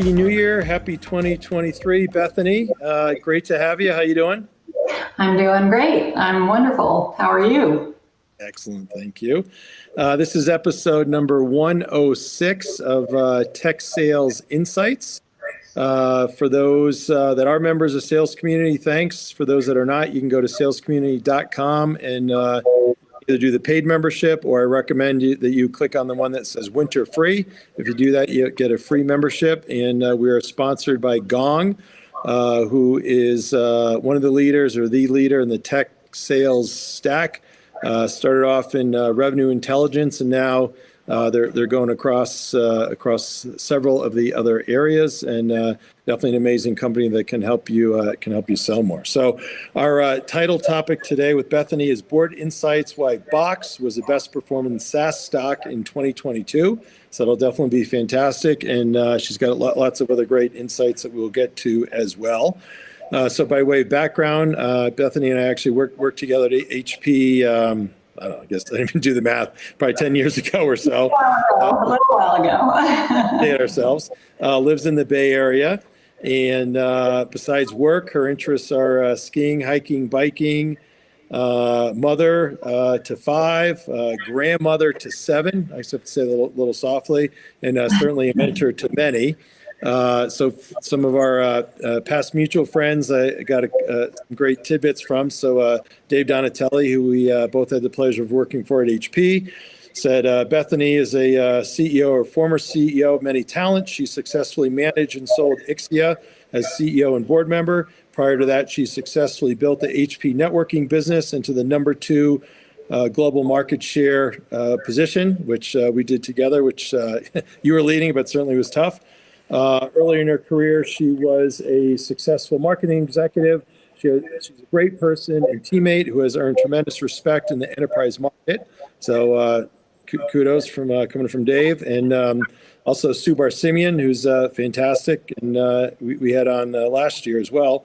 Happy New Year. Happy 2023, Bethany. Great to have you. How you doing? I'm doing great. I'm wonderful. How are you? Excellent. Thank you. This is episode number 106 of Tech Sales Insights. For those that are members of Sales Community, thanks. For those that are not, you can go to salescommunity.com and either do the paid membership, or I recommend that you click on the one that says winter free. If you do that, you get a free membership. And we are sponsored by Gong, who is one of the leaders or the leader in the tech sales stack. Started off in revenue intelligence, and now they're going across several of the other areas, and definitely an amazing company that can help you sell more. So our title topic today with Bethany is Board Insights: Why Box was the best performing SaaS stock in 2022. So that'll definitely be fantastic, and she's got lots of other great insights that we'll get to as well. So by way of background, Bethany and I actually worked together at HP. I don't know, I guess I didn't even do the math, probably 10 years ago or so. A little while ago. Stay at ourselves. Lives in the Bay Area. And besides work, her interests are skiing, hiking, biking, mother to 5, grandmother to 7. I just have to say that a little softly, and certainly a mentor to many. So some of our past mutual friends I got some great tidbits from. So Dave Donatelli, who we both had the pleasure of working for at HP, said Bethany is a CEO or former CEO of many talents. She successfully managed and sold Ixia as CEO and board member. Prior to that, she successfully built the HP networking business into the number 2 global market share position, which we did together, which you were leading, but certainly was tough. Earlier in her career, she was a successful marketing executive. She's a great person and teammate who has earned tremendous respect in the enterprise market. So kudos from coming from Dave. And also Sue Barsimian, who's fantastic, and we had on last year as well.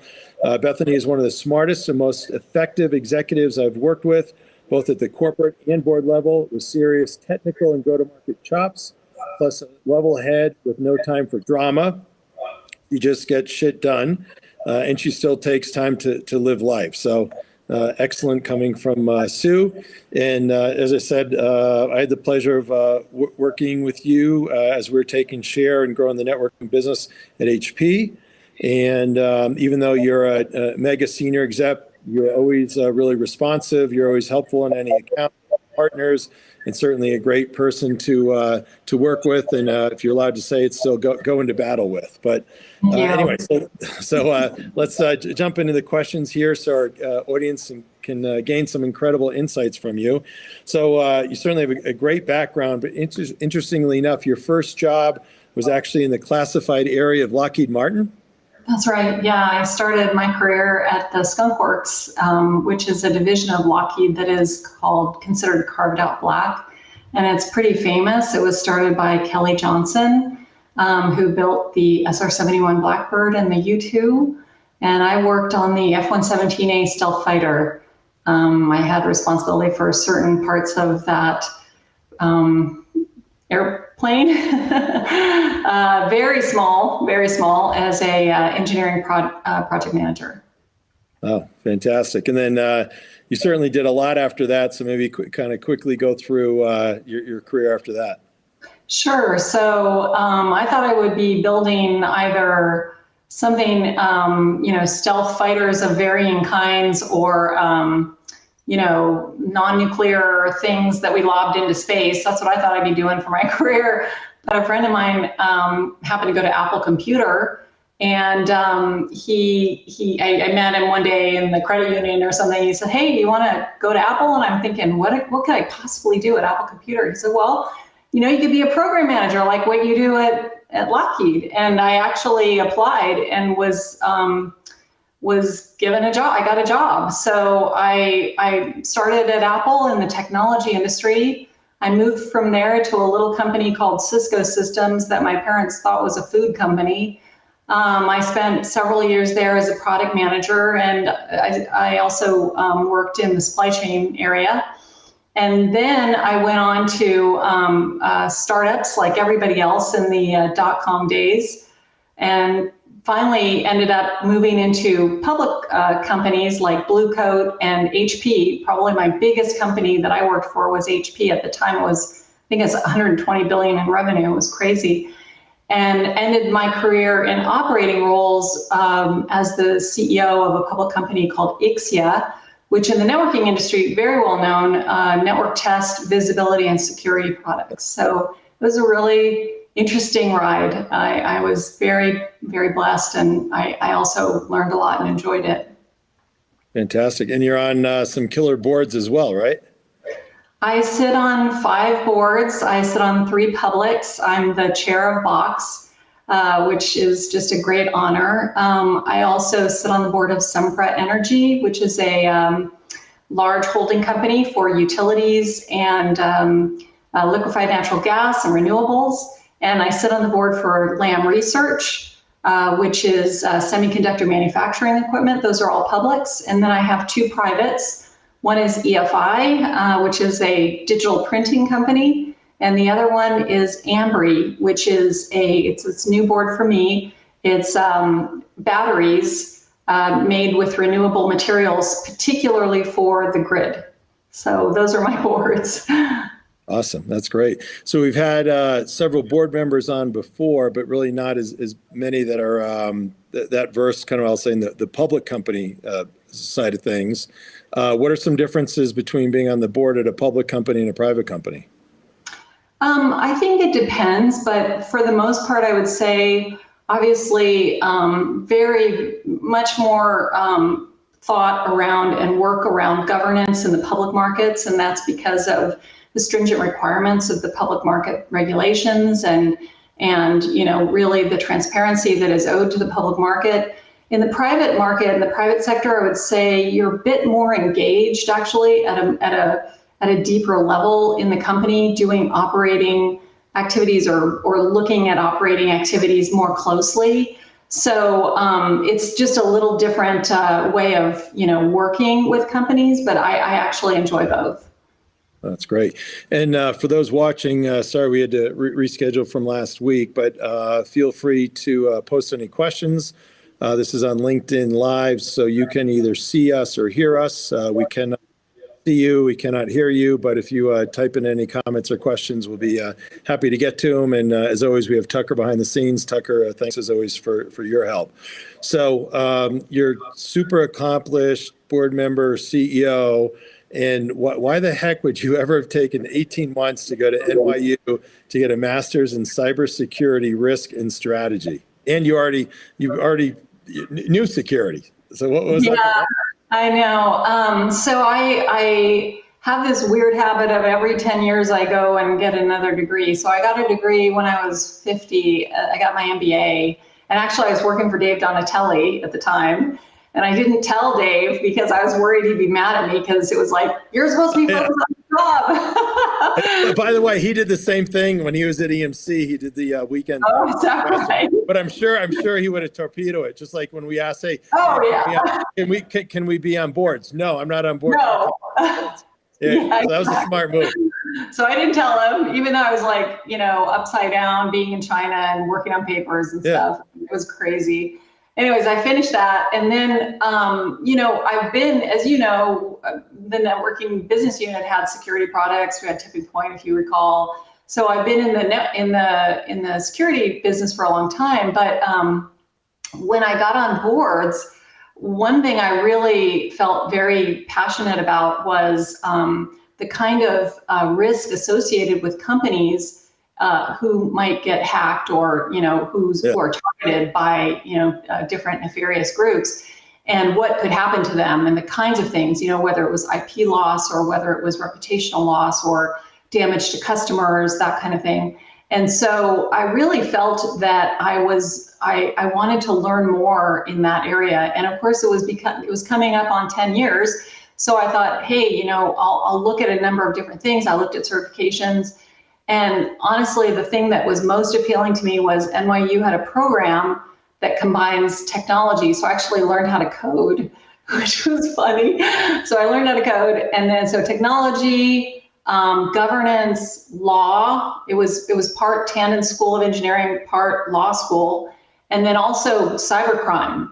Bethany is one of the smartest and most effective executives I've worked with, both at the corporate and board level, with serious technical and go-to-market chops, plus a level head with no time for drama. You just get shit done. And she still takes time to live life. So excellent coming from Sue. And as I said, I had the pleasure of working with you as we were taking share and growing the networking business at HP. And even though you're a mega senior exec, you're always really responsive. You're always helpful in any account, partners, and certainly a great person to work with, and if you're allowed to say it, still go into battle with. But anyway, so let's jump into the questions here, so our audience can gain some incredible insights from you. So you certainly have a great background, but interestingly enough, your first job was actually in the classified area of Lockheed Martin. That's right. Yeah, I started my career at the Skunk Works, which is a division of Lockheed that is considered carved out black. And it's pretty famous. It was started by Kelly Johnson, who built the SR-71 Blackbird and the U-2. And I worked on the F-117A stealth fighter. I had responsibility for certain parts of that airplane. Very small as a engineering project manager. Oh, fantastic. And then you certainly did a lot after that. So maybe kind of quickly go through your career after that. Sure. So I thought I would be building either something, stealth fighters of varying kinds, or non-nuclear things that we lobbed into space. That's what I thought I'd be doing for my career. But a friend of mine happened to go to Apple Computer, and I met him one day in the credit union or something. He said, "Hey, you want to go to Apple?" And I'm thinking, what could I possibly do at Apple Computer? He said, "Well, you could be a program manager like what you do at Lockheed." And I actually applied and was given a job. I got a job. So I started at Apple in the technology industry. I moved from there to a little company called Cisco Systems that my parents thought was a food company. I spent several years there as a product manager, and I also worked in the supply chain area. And then I went on to startups like everybody else in the .com days. and finally ended up moving into public companies like Blue Coat and HP. Probably my biggest company that I worked for was HP at the time. It was, I think it's 120 billion in revenue. It was crazy. And ended my career in operating roles as the CEO of a public company called Ixia, which in the networking industry, very well known, network test, visibility, and security products. So it was a really interesting ride. I was very, very blessed, and I also learned a lot and enjoyed it. Fantastic. And you're on some killer boards as well, right? I sit on 5 boards. I sit on 3 publics. I'm the chair of BOXED, which is just a great honor. I also sit on the board of Sempra Energy, which is a large holding company for utilities and liquefied natural gas and renewables. And I sit on the board for Lam Research, which is semiconductor manufacturing equipment. Those are all publics. And then I have 2 privates. One is EFI, which is a digital printing company, and the other one is Ambry, which is it's a new board for me. It's batteries made with renewable materials, particularly for the grid. So those are my boards. Awesome. That's great. So we've had several board members on before, but really not as many that are that versed, kind of, I'll say, in the public company side of things. What are some differences between being on the board at a public company and a private company? I think it depends, but for the most part, I would say, obviously, very much more thought around and work around governance in the public markets, and that's because of the stringent requirements of the public market regulations and really the transparency that is owed to the public market. In the private market, in the private sector, I would say you're a bit more engaged actually at a deeper level in the company, doing operating activities or looking at operating activities more closely. So it's just a little different way of working with companies, but I actually enjoy both. That's great. And for those watching, sorry we had to reschedule from last week, but feel free to post any questions. This is on LinkedIn Live, so you can either see us or hear us. We cannot see you, we cannot hear you, but if you type in any comments or questions, we'll be happy to get to them. And as always, we have Tucker behind the scenes. Tucker, thanks as always for your help. So you're super accomplished board member, CEO, and why the heck would you ever have taken 18 months to go to NYU to get a master's in cybersecurity risk and strategy? And you already knew security. So what was that? I know. So I have this weird habit of every 10 years I go and get another degree. So I got a degree when I was 50. I got my MBA. And actually I was working for Dave Donatelli at the time. And I didn't tell Dave because I was worried he'd be mad at me because it was like, you're supposed to be focused on the job. By the way, he did the same thing when he was at EMC. He did the weekend. Oh, is that right? But I'm sure he would have torpedoed it. Just like when we asked, hey, can we be on boards? No, I'm not on board. No. Yeah, so that was a smart move. So I didn't tell him, even though I was like, upside down, being in China and working on papers and stuff. It was crazy. Anyways, I finished that. And then, I've been, as you know, the networking business unit had security products. We had Tipping Point, if you recall. So I've been in the security business for a long time. But when I got on boards, one thing I really felt very passionate about was the kind of risk associated with companies who might get hacked or who are targeted by different nefarious groups, and what could happen to them, and the kinds of things, whether it was IP loss or whether it was reputational loss or damage to customers, that kind of thing. And so I really felt that I wanted to learn more in that area. And of course it was coming up on 10 years. So I thought, hey, I'll look at a number of different things. I looked at certifications. And honestly, the thing that was most appealing to me was NYU had a program that combines technology. So I actually learned how to code, which was funny. So I learned how to code. And then so technology, governance, law. It was part Tandon School of Engineering, part law school. and then also cybercrime.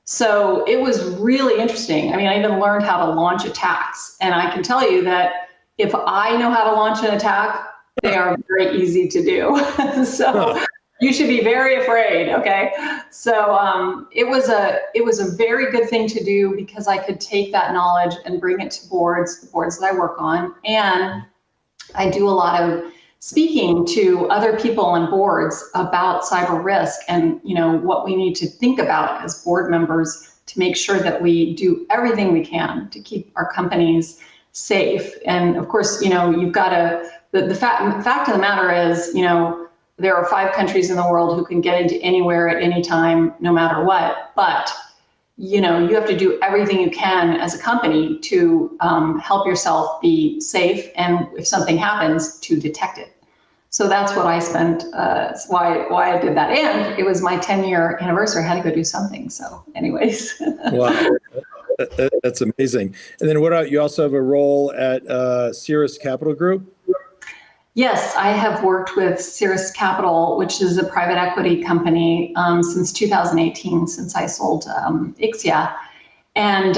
So it was really interesting. I mean, I even learned how to launch attacks. And I can tell you that if I know how to launch an attack, they are very easy to do. So you should be very afraid, okay? So it was a very good thing to do because I could take that knowledge and bring it to the boards that I work on. And I do a lot of speaking to other people on boards about cyber risk and, you know, what we need to think about as board members to make sure that we do everything we can to keep our companies safe. And of course, you know, you've got to, the fact of the matter is, you know, there are 5 countries in the world who can get into anywhere at any time, no matter what. But, you know, you have to do everything you can as a company to help yourself be safe, and if something happens, to detect it. So that's what I spent, why I did that. And it was my 10-year anniversary. I had to go do something. So anyways. Wow. That's amazing. And then what about, you also have a role at Cirrus Capital Group? Yes, I have worked with Cirrus Capital, which is a private equity company, since 2018, since I sold Ixia. And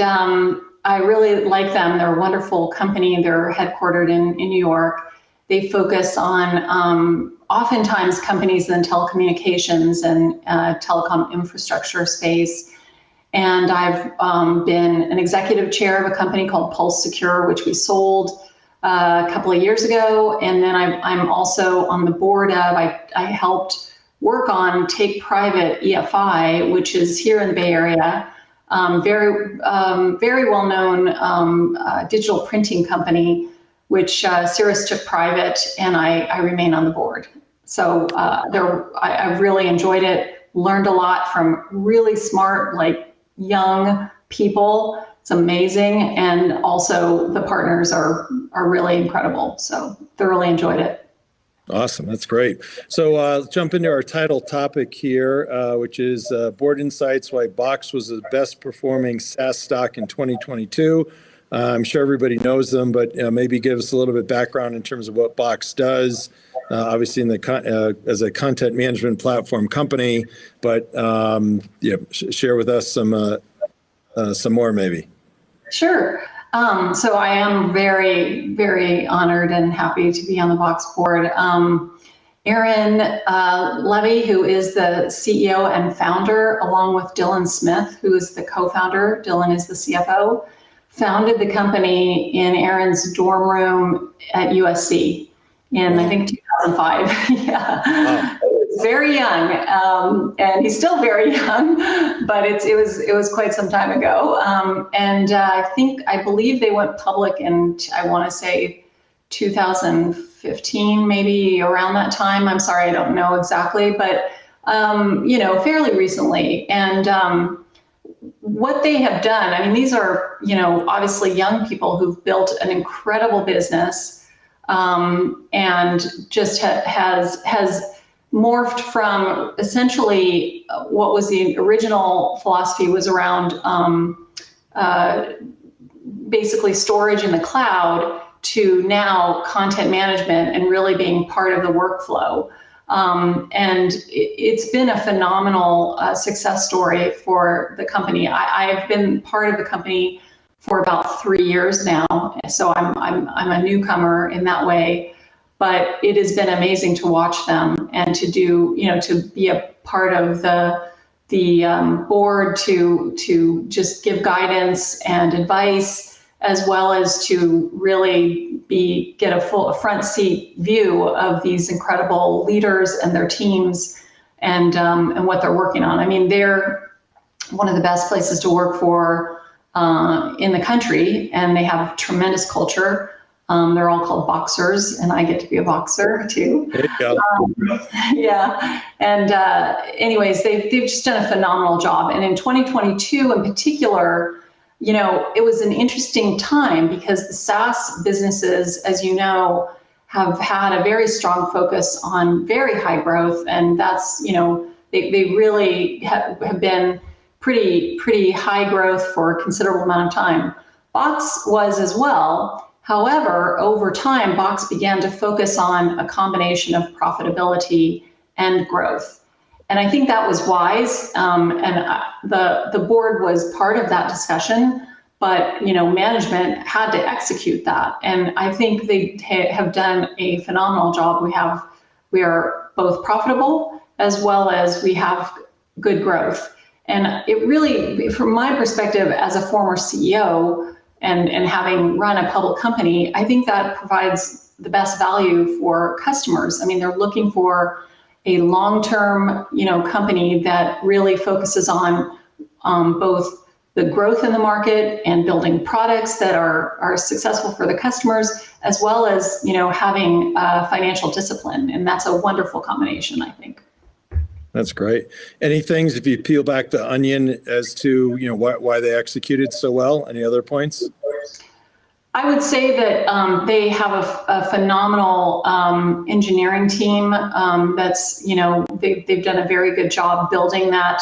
I really like them. They're a wonderful company. They're headquartered in New York. They focus on oftentimes companies in telecommunications and telecom infrastructure space. And I've been an executive chair of a company called Pulse Secure, which we sold a couple of years ago. And then I'm also on the board of, I helped work on Take Private EFI, which is here in the Bay Area, very well-known digital printing company, which Cirrus took private, and I remain on the board. So I really enjoyed it, learned a lot from really smart, like young people. It's amazing. And also the partners are really incredible. So thoroughly enjoyed it. Awesome. That's great. So let's jump into our title topic here, which is Board Insights, why Box was the best performing SaaS stock in 2022. I'm sure everybody knows them, but maybe give us a little bit of background in terms of what Box does, obviously in the as a content management platform company, but share with us some more maybe. Sure. So I am very, very honored and happy to be on the Box board. Aaron Levy, who is the CEO and founder, along with Dylan Smith, who is the co-founder, Dylan is the CFO, founded the company in Aaron's dorm room at USC in, I think, 2005. Yeah. Wow. Very young, and he's still very young, but it was quite some time ago. And I believe they went public in, I want to say 2015, maybe around that time. I'm sorry, I don't know exactly, but fairly recently. And what they have done, I mean, these are, obviously young people who've built an incredible business, and just has morphed from essentially what was the original philosophy was around basically storage in the cloud to now content management and really being part of the workflow. And it's been a phenomenal success story for the company. I've been part of the company for about 3 years now, so I'm a newcomer in that way. But it has been amazing to watch them and to do, to be a part of the board, to just give guidance and advice, as well as to really get a front seat view of these incredible leaders and their teams and what they're working on. I mean, they're one of the best places to work for in the country, and they have tremendous culture. They're all called boxers, and I get to be a boxer too. There you go. Yeah. And anyways, they've just done a phenomenal job. And in 2022 in particular, it was an interesting time because the SaaS businesses, as you know, have had a very strong focus on very high growth. And that's, they really have been pretty high growth for a considerable amount of time. Box was as well. However, over time, Box began to focus on a combination of profitability and growth. And I think that was wise. The board was part of that discussion, but management had to execute that. And I think they have done a phenomenal job. We are both profitable as well as we have good growth. And it really, from my perspective as a former CEO and having run a public company, I think that provides the best value for customers. I mean, they're looking for a long-term, company that really focuses on both the growth in the market and building products that are successful for the customers, as well as, having financial discipline. And that's a wonderful combination, I think. That's great. Any things, if you peel back the onion, as to, why they executed so well? Any other points? I would say that they have a phenomenal engineering team that's, they've done a very good job building that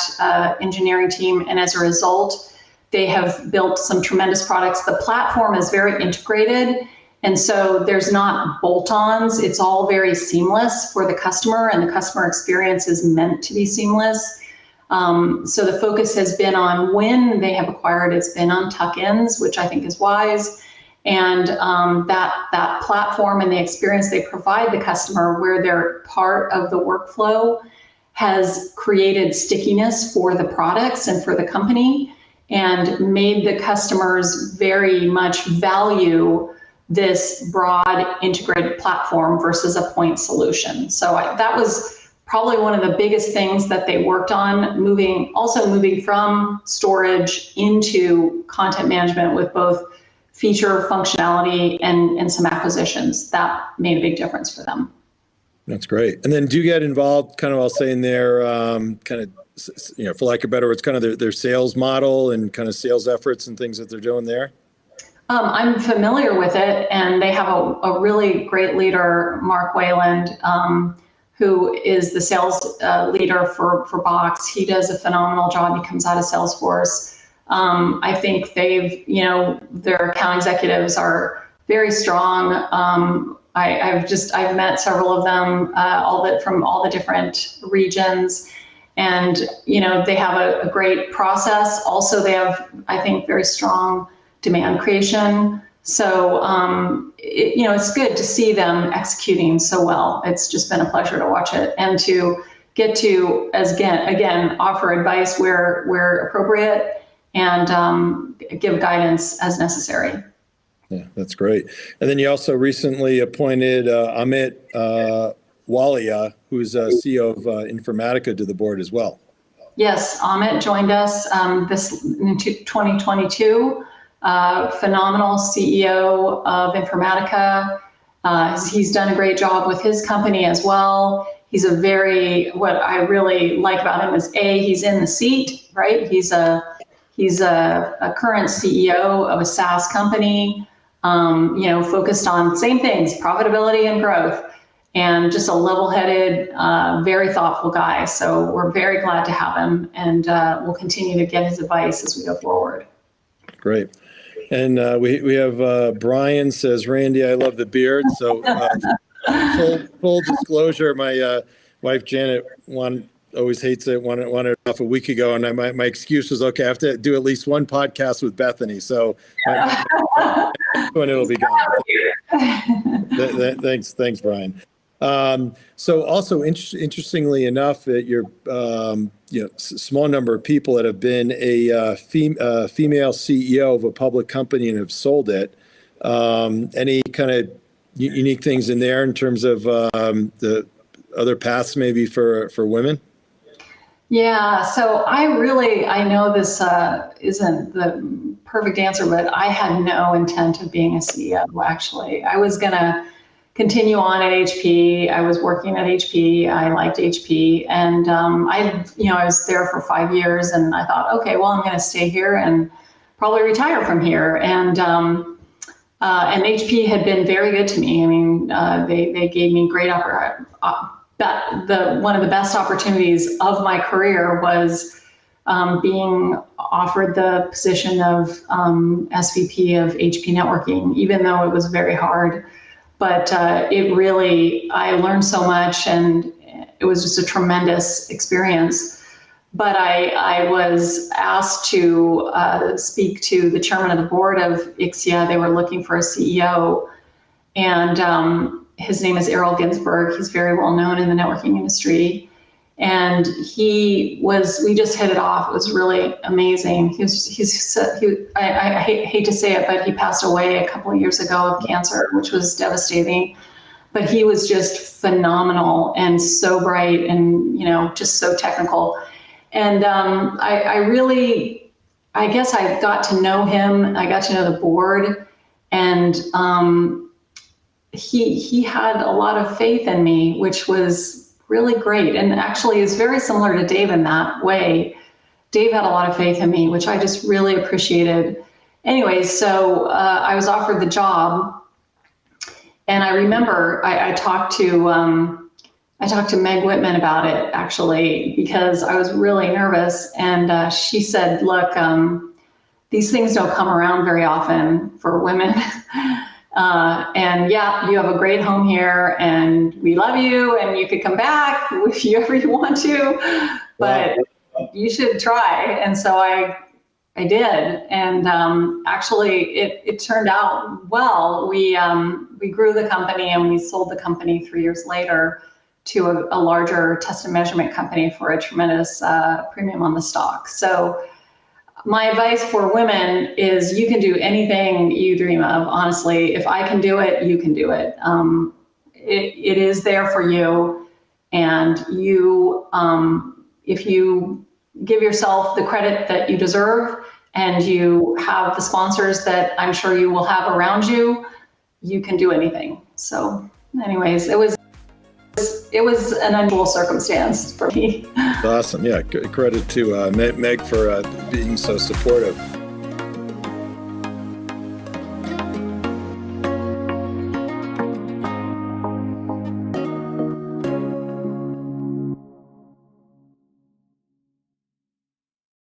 engineering team. And as a result, they have built some tremendous products. The platform is very integrated. And so there's not bolt-ons. It's all very seamless for the customer, and the customer experience is meant to be seamless. So the focus has been on, when they have acquired, it's been on tuck-ins, which I think is wise. And that platform and the experience they provide the customer, where they're part of the workflow, has created stickiness for the products and for the company, and made the customers very much value this broad integrated platform versus a point solution. So that was probably one of the biggest things that they worked on, moving from storage into content management with both feature functionality and some acquisitions. That made a big difference for them. That's great. And then do you get involved, kind of, I'll say, in their kind of, for lack of better words, kind of their sales model and kind of sales efforts and things that they're doing there? I'm familiar with it, and they have a really great leader, Mark Wayland, who is the sales leader for Box. He does a phenomenal job. He comes out of Salesforce. I think their account executives are very strong. I've met several of them, from all the different regions, and they have a great process. Also, they have, I think, very strong demand creation. So it's good to see them executing so well. It's just been a pleasure to watch it, and to get to, again, offer advice where appropriate, and give guidance as necessary. Yeah, that's great. And then you also recently appointed Amit Walia, who's CEO of Informatica, to the board as well. Yes, Amit joined us in 2022. Phenomenal CEO of Informatica. He's done a great job with his company as well. He's what I really like about him is, he's in the seat, right? He's a current CEO of a SaaS company, focused on same things, profitability and growth, and just a level-headed, very thoughtful guy. So we're very glad to have him, and we'll continue to get his advice as we go forward. Great. And we have Brian says, Randy, I love the beard. So full disclosure, my wife Janet always hates it, wanted it off a week ago, and my excuse was, okay, I have to do at least one podcast with Bethany, so when it'll be gone. Thanks, Brian. So also interestingly enough, that your small number of people that have been a female CEO of a public company and have sold it. Any kind of unique things in there in terms of the other paths maybe for women? Yeah, so I know this isn't the perfect answer, but I had no intent of being a CEO, actually. I was going to continue on at HP. I was working at HP. I liked HP. And I was there for 5 years, and I thought, okay, well, I'm going to stay here and probably retire from here. And HP had been very good to me. I mean, they gave me great one of the best opportunities of my career was being offered the position of SVP of HP networking, even though it was very hard. But I learned so much, and it was just a tremendous experience. But I was asked to speak to the chairman of the board of Ixia. They were looking for a CEO, and his name is Errol Ginsberg. He's very well known in the networking industry. And we just hit it off. It was really amazing. I hate to say it, but he passed away a couple of years ago of cancer, which was devastating. But he was just phenomenal and so bright and, just so technical. And I guess I got to know him. I got to know the board, and he had a lot of faith in me, which was really great. And actually is very similar to Dave in that way. Dave had a lot of faith in me, which I just really appreciated. Anyway, so I was offered the job, and I remember I talked to Meg Whitman about it, actually, because I was really nervous. And she said, look, these things don't come around very often for women. And yeah, you have a great home here, and we love you, and you could come back if you ever want to, but you should try. And so I did. And actually, it turned out well. We grew the company, and we sold the company 3 years later to a larger test and measurement company for a tremendous premium on the stock. So my advice for women is you can do anything you dream of. Honestly, if I can do it, you can do it. It is there for you. And if you give yourself the credit that you deserve, and you have the sponsors that I'm sure you will have around you, you can do anything. So anyways, it was an unusual circumstance for me. Awesome. Yeah. Credit to Meg for being so supportive.